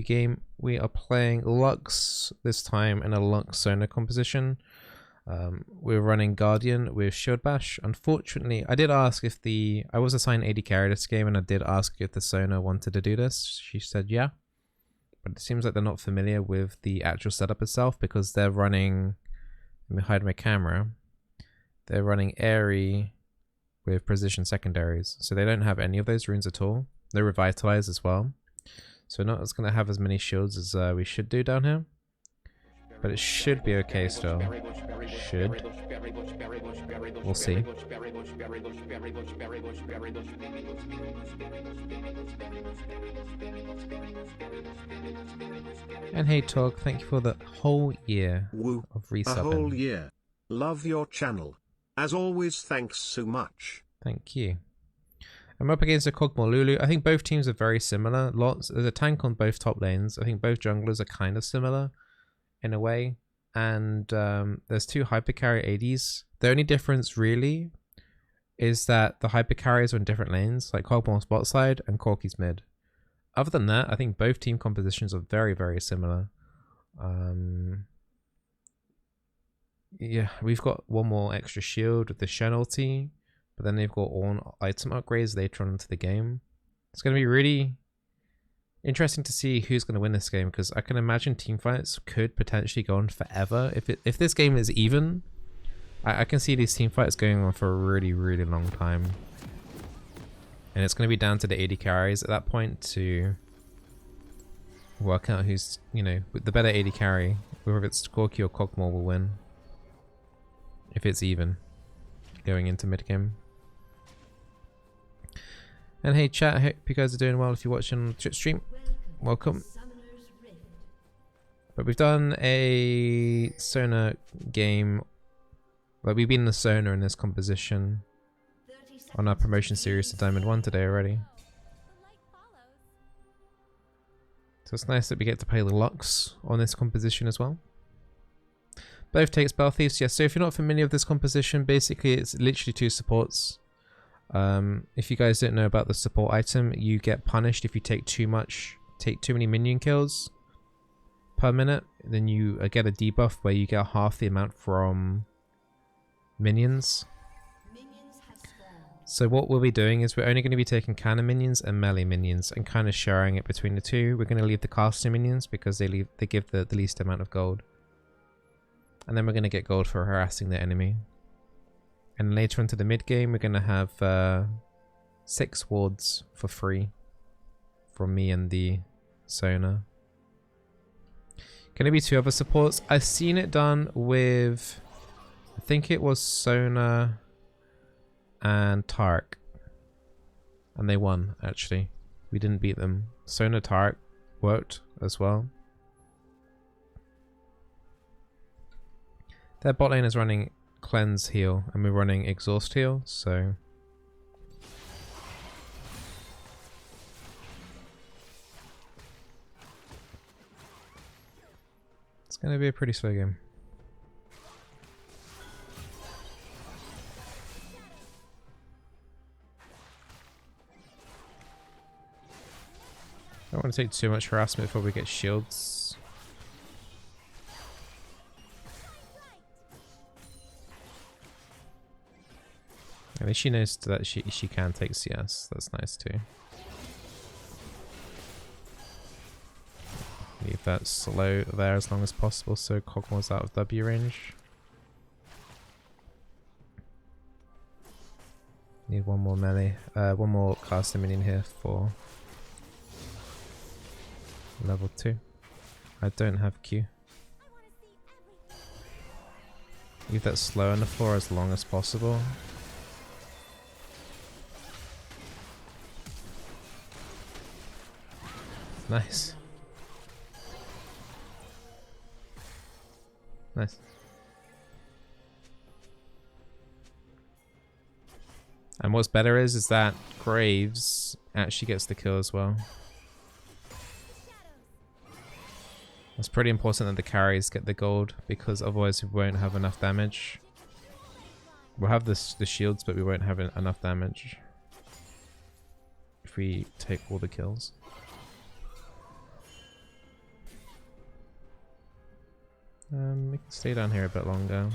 EUW game. We are playing Lux this time in a Lux Sona composition. We're running Guardian with Shield Bash. Unfortunately, I did ask if I was assigned AD carry this game, and I did ask if the Sona wanted to do this. She said yeah, but it seems like they're not familiar with the actual setup itself because they're running. Let me hide my camera. They're running Airy with Precision Secondaries, so they don't have any of those runes at all. They're Revitalized as well, so not as going to have as many shields as we should do down here, but it should be okay still. Should. We'll see. And hey Tog, thank you for the whole year of resubbing. A whole year. Love your channel. As always, thanks so much. Thank you. I'm up against a Kog'Maw Lulu. I think both teams are very similar. There's a tank on both top lanes. I think both junglers are kind of similar in a way. And there's two hypercarry ADs. The only difference really is that the hypercarries are in different lanes, like Kog'Maw's bot side and Corki's mid. Other than that, I think both team compositions are very, very similar. Yeah, we've got one more extra shield with the Shen ulti, but then they've got all item upgrades later on into the game. It's going to be really interesting to see who's going to win this game, because I can imagine team fights could potentially go on forever. If this game is even, I can see these team fights going on for a really, really long time. And it's going to be down to the AD carries at that point to work out who's, you know, the better AD carry, whether it's Corki or Kog'Maw, will win. If it's even going into mid game. And hey chat, hope you guys are doing well. If you're watching the Twitch stream, welcome. But we've done a Sona game. Like, we've been in the Sona in this composition on our promotion series to Diamond 1 today already. So it's nice that we get to play the Lux on this composition as well. Both take Spell Thieves, yes. So if you're not familiar with this composition, basically it's literally two supports. If you guys don't know about the support item, you get punished if you take too many minion kills per minute. Then you get a debuff where you get half the amount from minions. So what we'll be doing is we're only going to be taking cannon minions and melee minions and kind of sharing it between the two. We're going to leave the caster minions because they give the least amount of gold. And then we're going to get gold for harassing the enemy. And later into the mid game, we're going to have 6 wards for free from me and the Sona. Going to be 2 other supports. I've seen it done with, I think it was Sona and Tark. And they won, actually. We didn't beat them. Sona Tark worked as well. Their bot lane is running Cleanse Heal, and we're running Exhaust Heal, so... it's going to be a pretty slow game. I don't want to take too much harassment before we get shields. At least she knows that she can take CS. That's nice too. Leave that slow there as long as possible so Kog'Maw's out of W range. Need one more melee, one more caster minion here for level 2. I don't have Q. Leave that slow on the floor as long as possible. Nice. Nice. And what's better is that Graves actually gets the kill as well. It's pretty important that the carries get the gold, because otherwise we won't have enough damage. We'll have the shields, but we won't have enough damage if we take all the kills. We can stay down here a bit longer.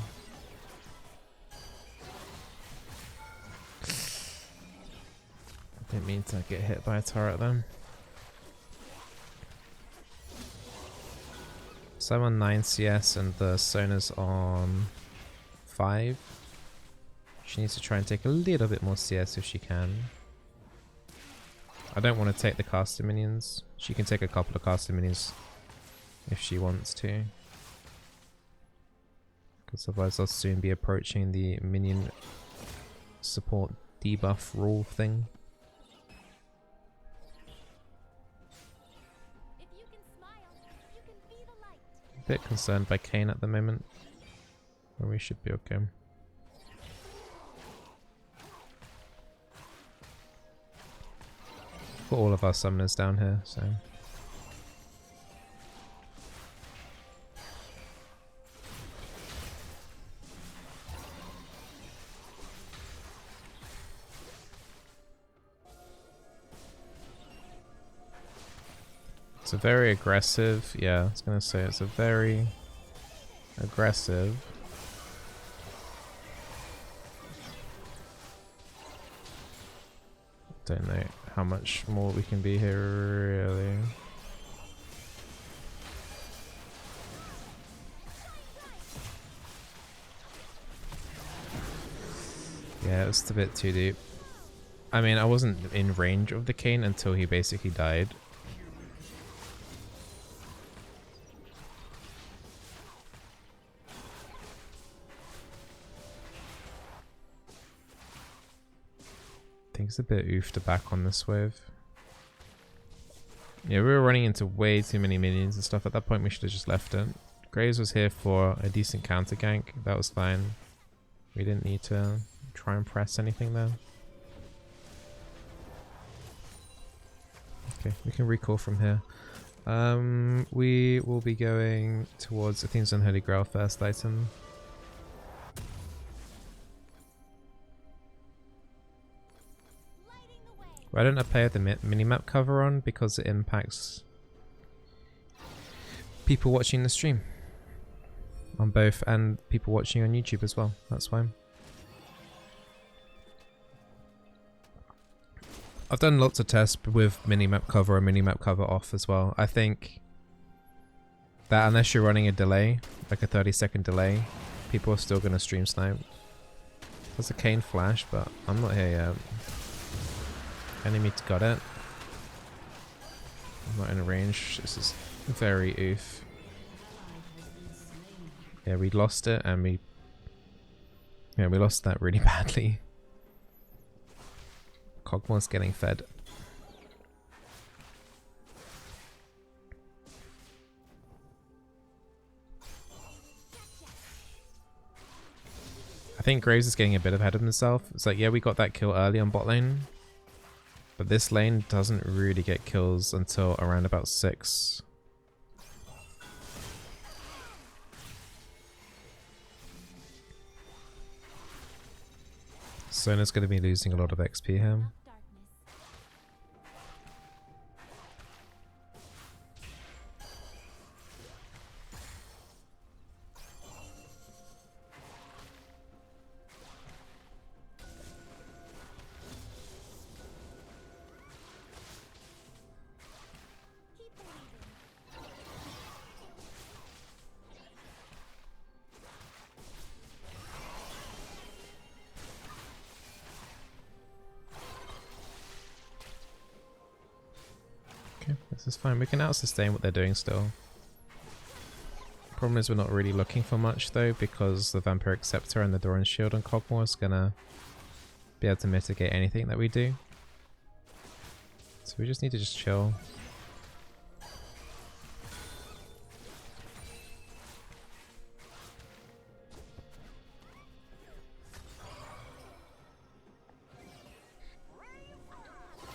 Didn't mean to get hit by a turret then. So I'm on 9 CS and the Sona's on 5. She needs to try and take a little bit more CS if she can. I don't want to take the caster minions. She can take a couple of caster minions if she wants to. Because otherwise I'll soon be approaching the minion support debuff rule thing. A bit concerned by Kayn at the moment. But we should be okay. Got all of our summoners down here, so... It's a very aggressive, yeah, I was gonna say it's a very aggressive. Don't know how much more we can be here, really. Yeah, it was a bit too deep. I mean, I wasn't in range of the Kayn until he basically died. I think it's a bit oof to back on this wave. Yeah, we were running into way too many minions and stuff. At that point, we should have just left it. Graves was here for a decent counter gank. That was fine. We didn't need to try and press anything there. Okay, we can recall from here. We will be going towards, I think it's Unholy Grail first item. Why don't I play with the minimap cover on? Because it impacts people watching the stream on both, and people watching on YouTube as well. That's why. I've done lots of tests with minimap cover and minimap cover off as well. I think that unless you're running a delay, like a 30-second delay, people are still going to stream snipe. There's a Kayn flash, but I'm not here yet. Enemy got it. I'm not in range. This is very oof. Yeah, we lost it, and we lost that really badly. Cogmore's getting fed. I think Graves is getting a bit ahead of himself. It's like, yeah, we got that kill early on bot lane. But this lane doesn't really get kills until around about 6. Sona's going to be losing a lot of XP here. This is fine. We can out-sustain what they're doing still. Problem is we're not really looking for much though, because the Vampiric Scepter and the Doran Shield on Cogmore is gonna be able to mitigate anything that we do. So we just need to just chill.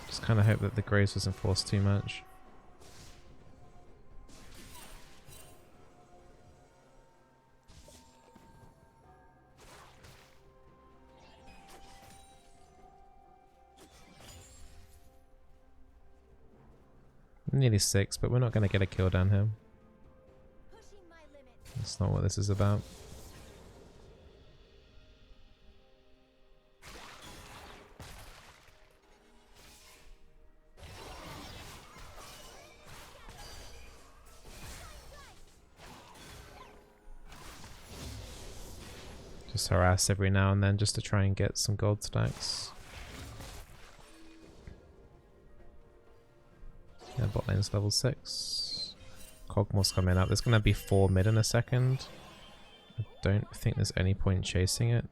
Just kind of hope that the Graves doesn't force too much. Nearly 6, but we're not going to get a kill down here. Pushing my limits. That's not what this is about. Just harass every now and then just to try and get some gold stacks. Yeah, bot lane's level 6. Cogmore's coming up. There's going to be 4 mid in a second. I don't think there's any point chasing it.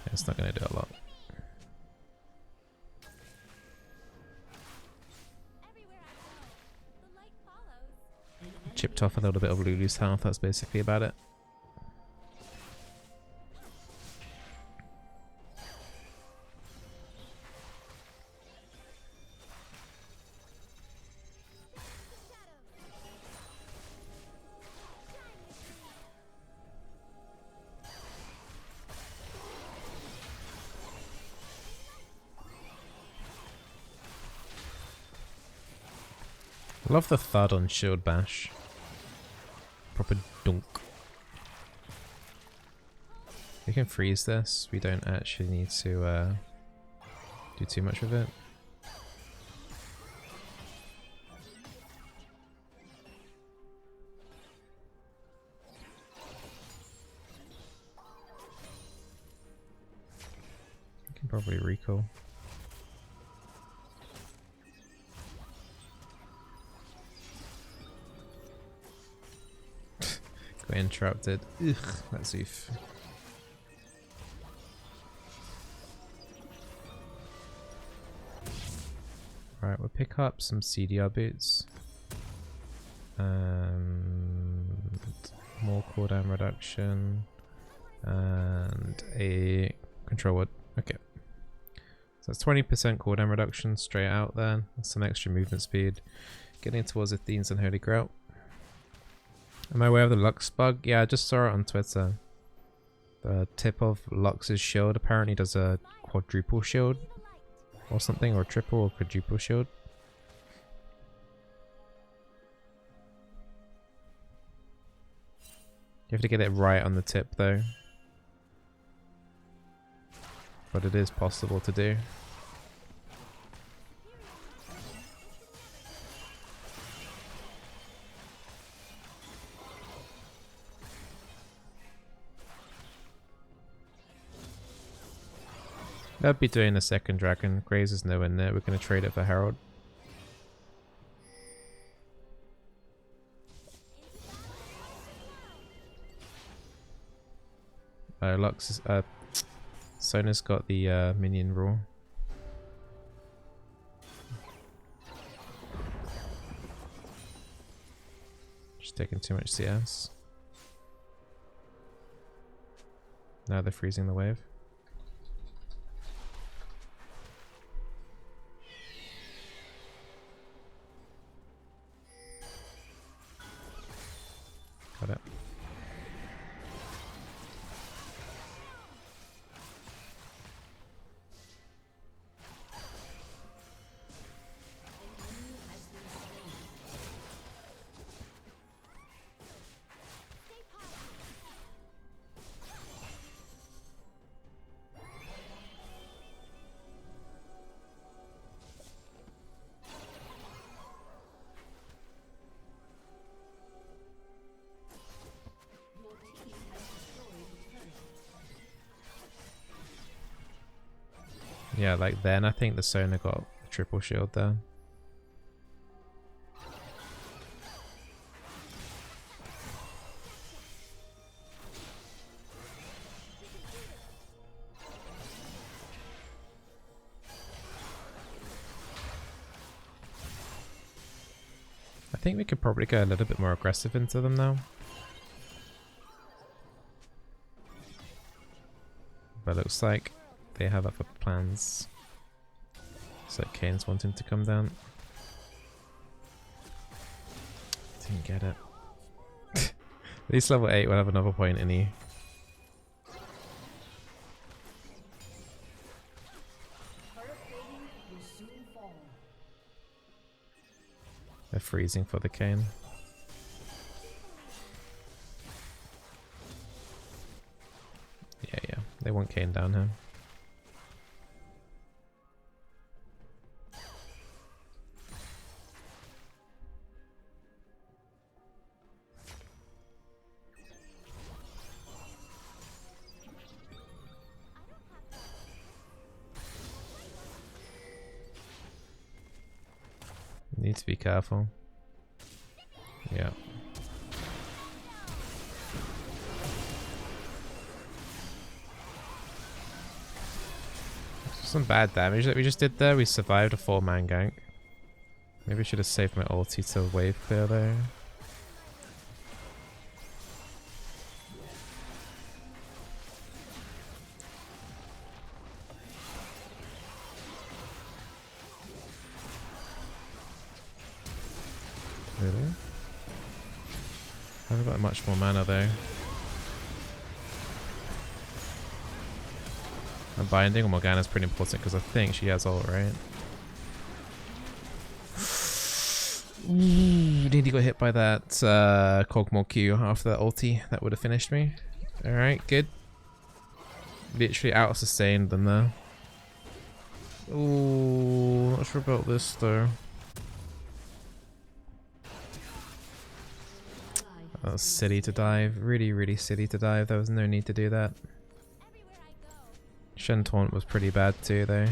Yeah, it's not going to do a lot. Chipped off a little bit of Lulu's health, that's basically about it. I love the thud on shield bash. Proper dunk. We can freeze this. We don't actually need to do too much with it. We can probably recall. Got interrupted. Ugh, that's oof. Right, we'll pick up some CDR boots. And more cooldown reduction. And a control wood. Okay. So that's 20% cooldown reduction straight out there. That's some extra movement speed. Getting towards Athene's and Holy Grail. Am I aware of the Lux bug? Yeah, I just saw it on Twitter. The tip of Lux's shield apparently does a quadruple shield or something, or triple or quadruple shield. You have to get it right on the tip though. But it is possible to do. They'll be doing a second dragon. Graze is nowhere near. We're going to trade it for Herald. Lux is, Sona's got the minion rule. Just taking too much CS. Now they're freezing the wave. Got it. Yeah, like then I think the Sona got a triple shield there. I think we could probably go a little bit more aggressive into them now. But it looks like they have other plans. It's like Kane's wanting to come down. Didn't get it. At least level 8 will have another point in you. They're freezing for the cane. Yeah, they want cane down here. Need to be careful. Yeah. Some bad damage that we just did there. We survived a 4-man gank. Maybe I should have saved my ulti to wave clear there. Really? I haven't got much more mana though. And binding on Morgana is pretty important because I think she has ult, right? Nearly got hit by that Kog'Maw Q after that ulti. That would have finished me. Alright, good. Literally out-sustained them there. Ooh, not sure about this though. That was silly to dive. Really, really silly to dive. There was no need to do that. Shen taunt was pretty bad too though.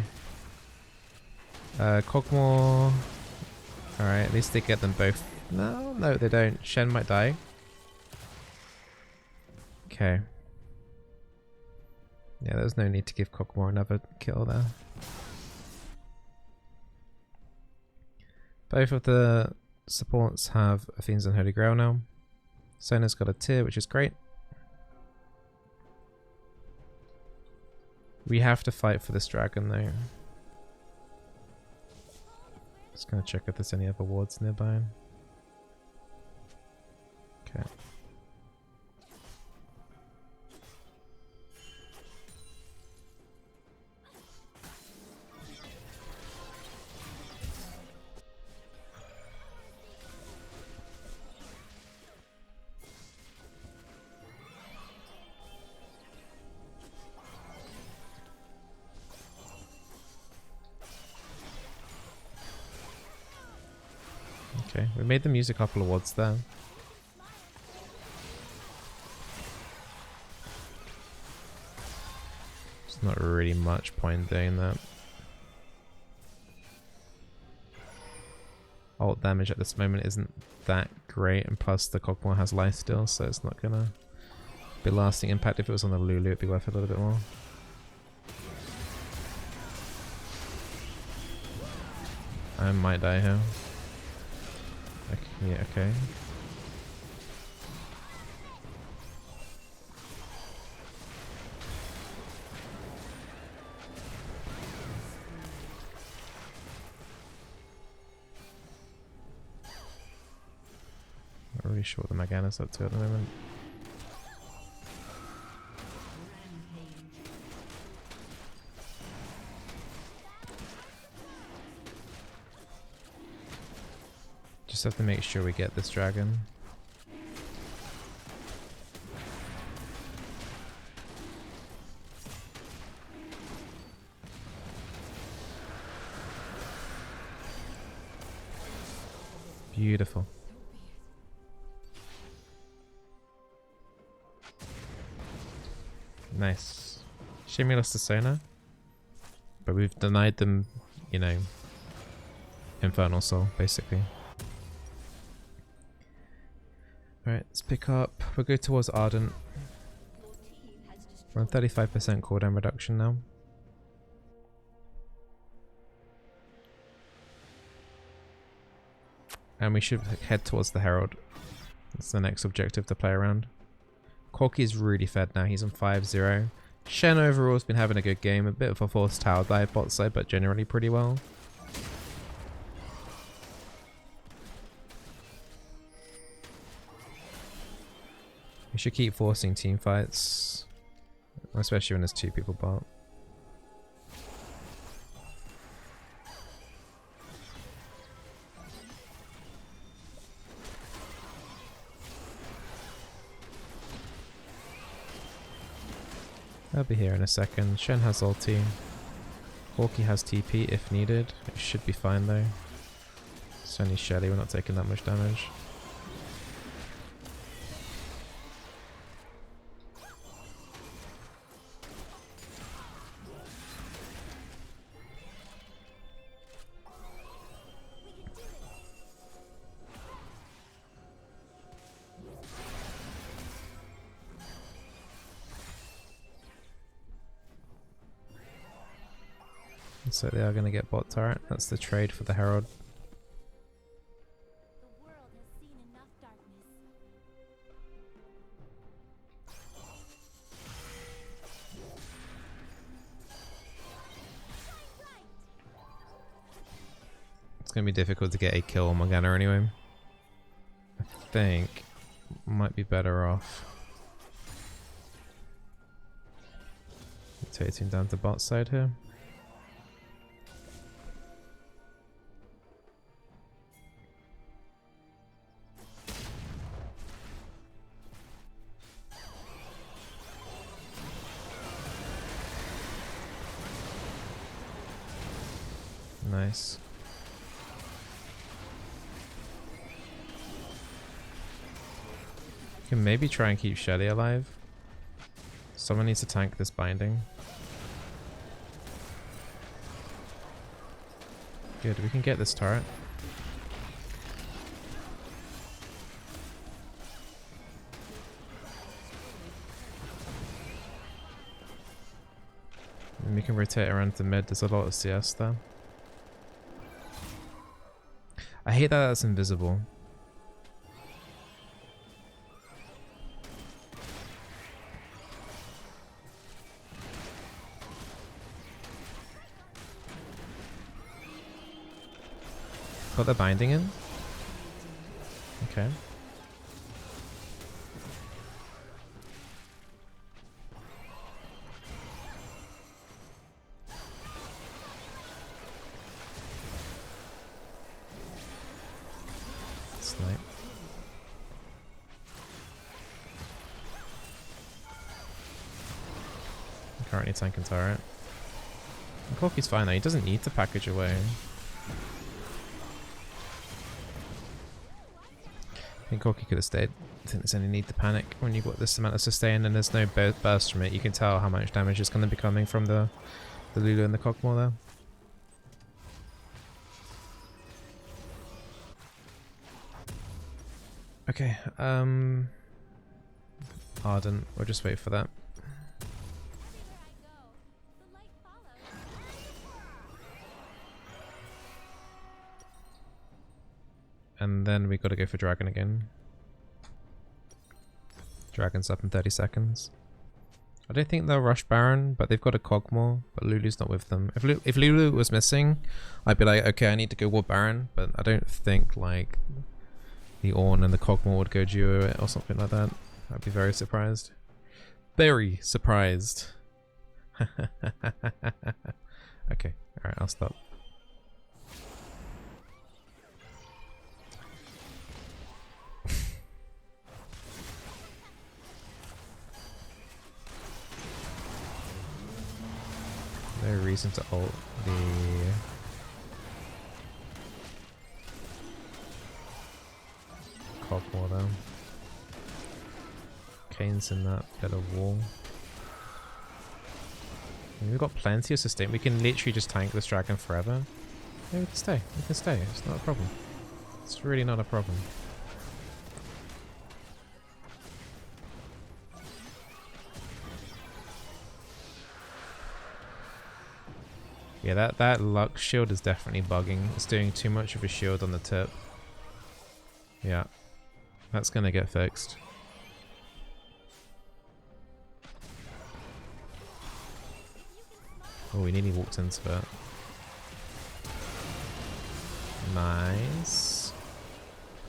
Kog'Maw. Alright, at least they get them both. No, they don't. Shen might die. Okay. Yeah, there's no need to give Kog'Maw another kill there. Both of the supports have Athena's and Holy Grail now. Sona's got a tier, which is great. We have to fight for this dragon though. Just gonna check if there's any other wards nearby. Okay. Okay, we made them use a couple of wards there. There's not really much point doing that. Ult damage at this moment isn't that great, and plus the Kog'Maw has life still, so it's not gonna be lasting impact. If it was on the Lulu, it'd be worth a little bit more. I might die here. Okay, yeah, okay. Not really sure what the Morgana's up to at the moment. Just have to make sure we get this dragon. Beautiful. Nice. Shame we lost to Sona. But we've denied them, you know, Infernal Soul, basically. Alright, let's pick up. We'll go towards Ardent. We're on 35% cooldown reduction now. And we should head towards the Herald. That's the next objective to play around. Corki's really fed now. He's on 5-0. Shen overall has been having a good game. A bit of a forced tower dive bot side, but generally pretty well. We should keep forcing team fights, especially when there's 2 people bot. I'll be here in a second. Shen has ulti. Hawkeye has TP if needed. It should be fine though. It's only Shelly, we're not taking that much damage. So they are going to get bot turret. That's the trade for the Herald. The world has seen enough darkness. It's going to be difficult to get a kill on Morgana anyway. I think might be better off rotating down to bot side here. Nice. You can maybe try and keep Shelly alive. Someone needs to tank this binding. Good, we can get this turret. And we can rotate around to mid. There's a lot of CS there. I hate that that's invisible. Got the binding in? Okay. Snipe. I'm currently tanking turret. Corky's fine though, he doesn't need to package away. I think Corky could have stayed. I think there's any need to panic when you've got this amount of sustain and there's no burst from it. You can tell how much damage is going to be coming from the Lulu and the Cockmore there. Okay, Ardent, we'll just wait for that. And then we gotta go for Dragon again. Dragon's up in 30 seconds. I don't think they'll rush Baron, but they've got a Cogmore, but Lulu's not with them. If Lulu was missing, I'd be like, okay, I need to go War Baron, but I don't think like the Ornn and the Cogmore would go duo it or something like that. I'd be very surprised. Very surprised. Okay, alright, I'll stop. No reason to ult the Cogmore though. Kane's in that bit of wall. And we've got plenty of sustain. We can literally just tank this dragon forever. Yeah, we can stay. We can stay. It's not a problem. It's really not a problem. Yeah, that Lux shield is definitely bugging. It's doing too much of a shield on the tip. Yeah. That's gonna get fixed. Oh, we nearly walked into it. Nice.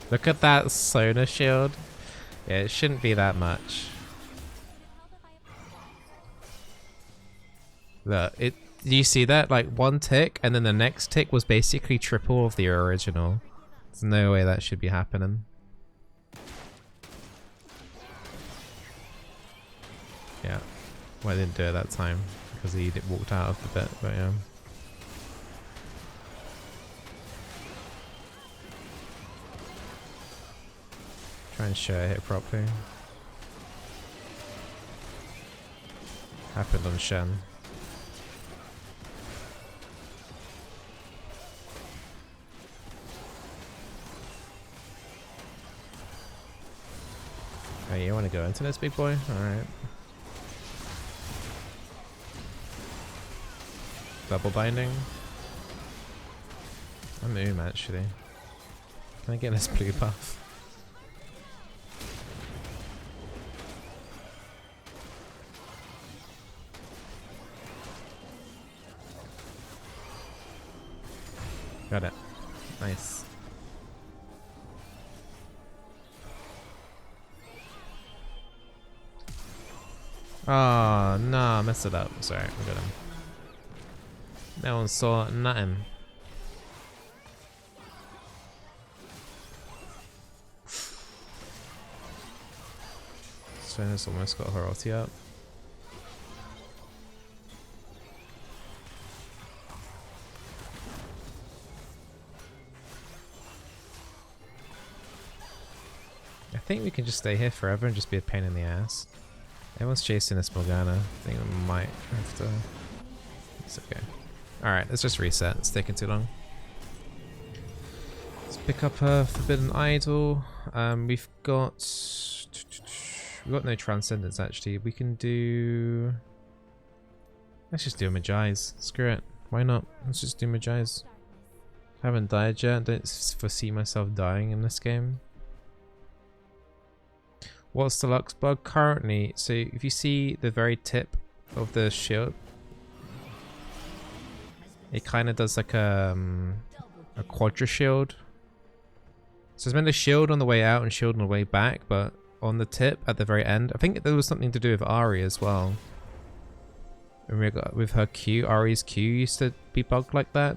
Look at that Sona shield. Yeah, it shouldn't be that much. Look, do you see that? Like one tick, and then the next tick was basically triple of the original. There's no way that should be happening. Yeah. Well, I didn't do it that time because he walked out of the bit, but yeah. Try and show it hit properly. Happened on Shen. Oh, you want to go into this, big boy? Alright. Double binding. I'm actually. Can I get this blue buff? Got it. Nice. Oh, no, I messed it up. Sorry, we got him. No one saw nothing. Sona's almost got her ulti up. I think we can just stay here forever and just be a pain in the ass. Everyone's chasing this Morgana. I think we might have to... It's okay. Alright, let's just reset. It's taking too long. Let's pick up a Forbidden Idol. We've got no Transcendence actually. We can do... Let's just do a Magi's. Screw it. Why not? Let's just do Magi's. Haven't died yet. Don't foresee myself dying in this game. What's the Lux bug currently? So if you see the very tip of the shield, it kind of does like a quadra shield. So it's meant to shield on the way out and shield on the way back, but on the tip at the very end, I think there was something to do with Ari as well. With her Q, Ari's Q used to be bugged like that,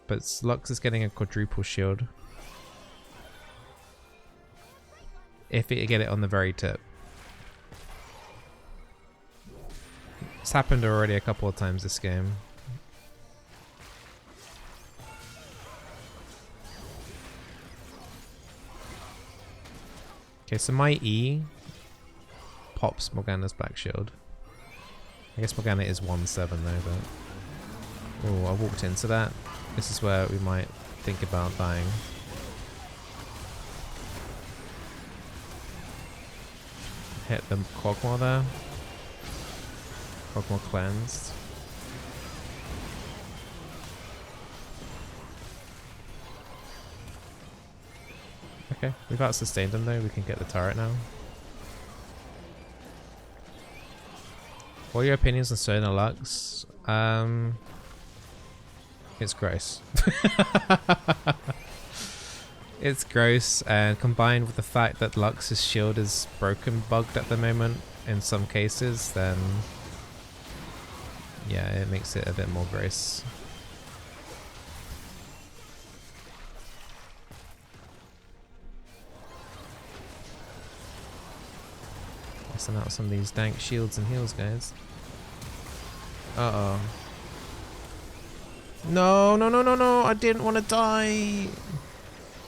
but Lux is getting a quadruple shield. If you get it on the very tip. It's happened already a couple of times this game. Okay, so my E pops Morgana's back shield. I guess Morgana is 1-7 though, but... Oh, I walked into that. This is where we might think about dying. Hit the Kog'Maw there. Kog'Maw cleansed. Okay, we've out sustained them though, we can get the turret now. What are your opinions on Sona Lux? It's gross. It's gross, and combined with the fact that Lux's shield is broken bugged at the moment in some cases, then yeah, it makes it a bit more gross. Messing out some of these dank shields and heals, guys. Uh-oh. No, no, no, no, no, I didn't want to die!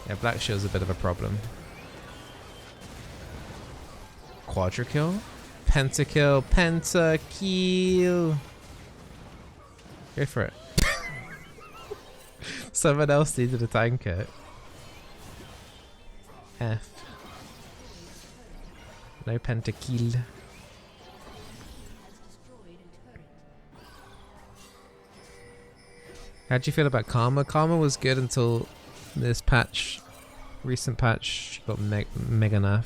Yeah, black shield's a bit of a problem. Quadra kill? Pentakill, pentakill! Go for it. Someone else needed a tank it. F. No pentakill. How'd you feel about Karma? Karma was good until this patch, recent patch, she got mega nerfed.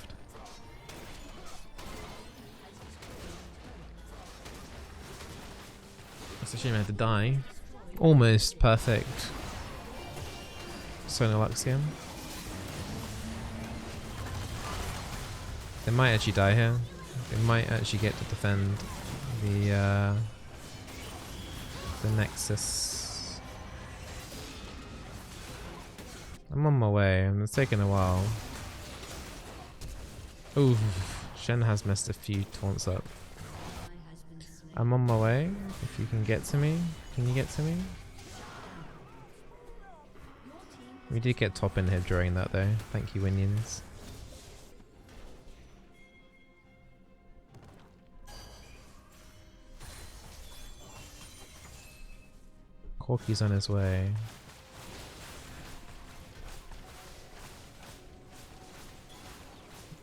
It's a shame I had to die. Almost perfect Sona Lux game. They might actually die here. They might actually get to defend the Nexus. I'm on my way, and it's taking a while. Ooh, Shen has messed a few taunts up. I'm on my way. If you can get to me. Can you get to me? We did get top in here during that though. Thank you, Winions. Corky's on his way.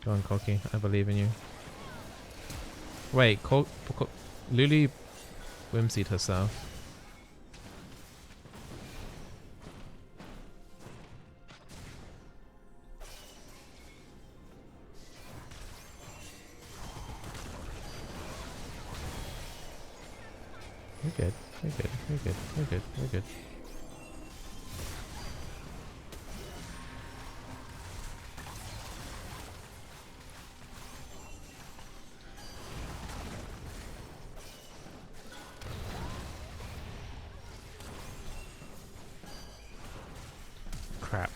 Go on, Corky. I believe in you. Wait, Lulu whimsied herself. We're good. We're good. We're good. We're good. We're good. Crap.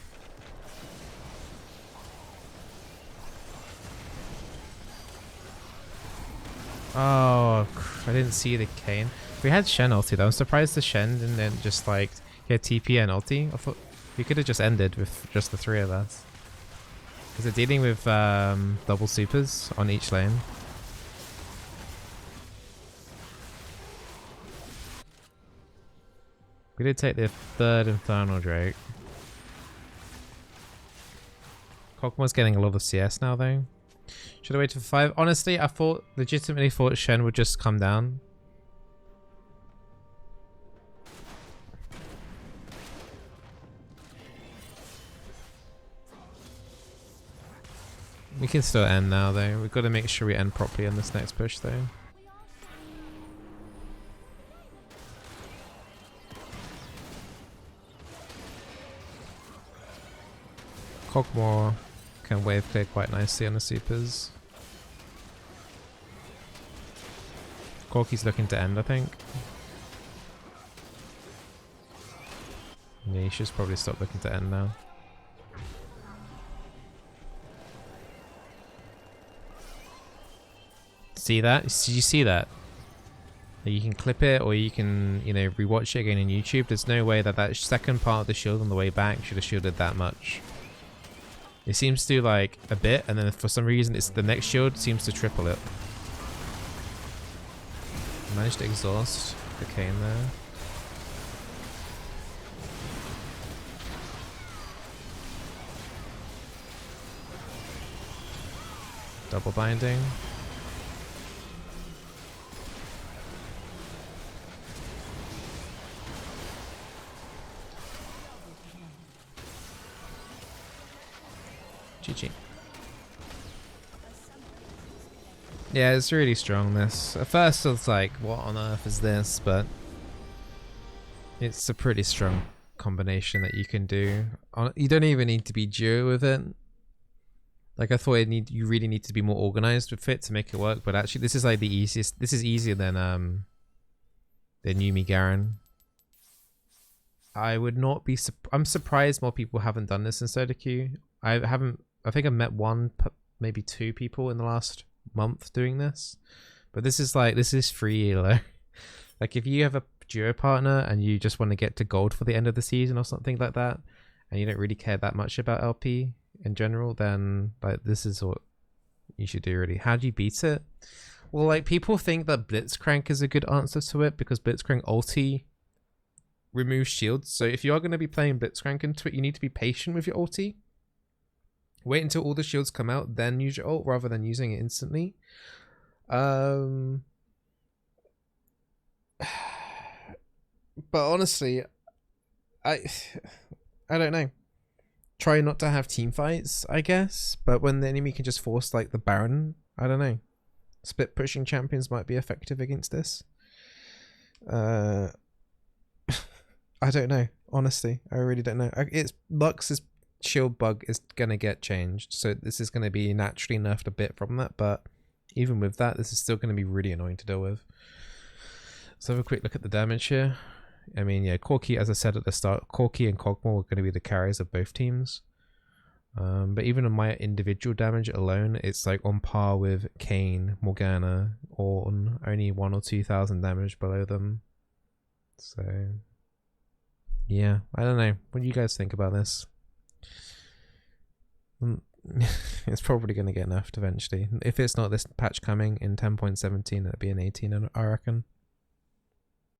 Oh, I didn't see the Kane. We had Shen ulti though. I'm surprised the Shen didn't just like get TP and ulti. I thought we could have just ended with just the three of us. Because they're dealing with double supers on each lane. We did take the third Infernal Drake. Cogmore's getting a lot of CS now though. Should I wait for 5? Honestly, I legitimately thought Shen would just come down. We can still end now though. We've got to make sure we end properly on this next push though. Cogmore can wave clear quite nicely on the supers. Corky's looking to end, I think. Yeah, he should probably stop looking to end now. See that? Did you see that? You can clip it or you can, you know, rewatch it again on YouTube. There's no way that that second part of the shield on the way back should have shielded that much. It seems to do like a bit, and then for some reason it's the next shield seems to triple it. Managed to exhaust the Kane there. Double binding. GG. Yeah, it's really strong this. At first I was like, what on earth is this? But it's a pretty strong combination that you can do. You don't even need to be duo with it. Like I thought you really need to be more organized with it to make it work, but actually this is like the easiest. This is easier than Yumi Garen. I would not be I'm surprised more people haven't done this in Soda Q. I think I've met one, maybe two people in the last month doing this. But this is free elo. Like if you have a duo partner and you just want to get to gold for the end of the season or something like that, and you don't really care that much about LP in general, then like this is what you should do really. How do you beat it? Well, like people think that Blitzcrank is a good answer to it because Blitzcrank ulti removes shields. So if you are going to be playing Blitzcrank into it, you need to be patient with your ulti. Wait until all the shields come out, then use your ult rather than using it instantly. But honestly, I don't know. Try not to have team fights, I guess. But when the enemy can just force like the Baron, I don't know. Split pushing champions might be effective against this. I don't know. Honestly, I really don't know. It's Lux's shield bug is gonna get changed, so this is gonna be naturally nerfed a bit from that, but even with that this is still gonna be really annoying to deal with. Let's have a quick look at the damage here. I mean, yeah, Corky, as I said at the start, Corky and Cogmore are going to be the carriers of both teams. But even on my individual damage alone, it's like on par with Kayn, Morgana, Ornn, only 1,000 or 2,000 damage below them. So, yeah, I don't know. What do you guys think about this? It's probably going to get nerfed eventually. If it's not this patch coming in 10.17, it'll be an 18, I reckon.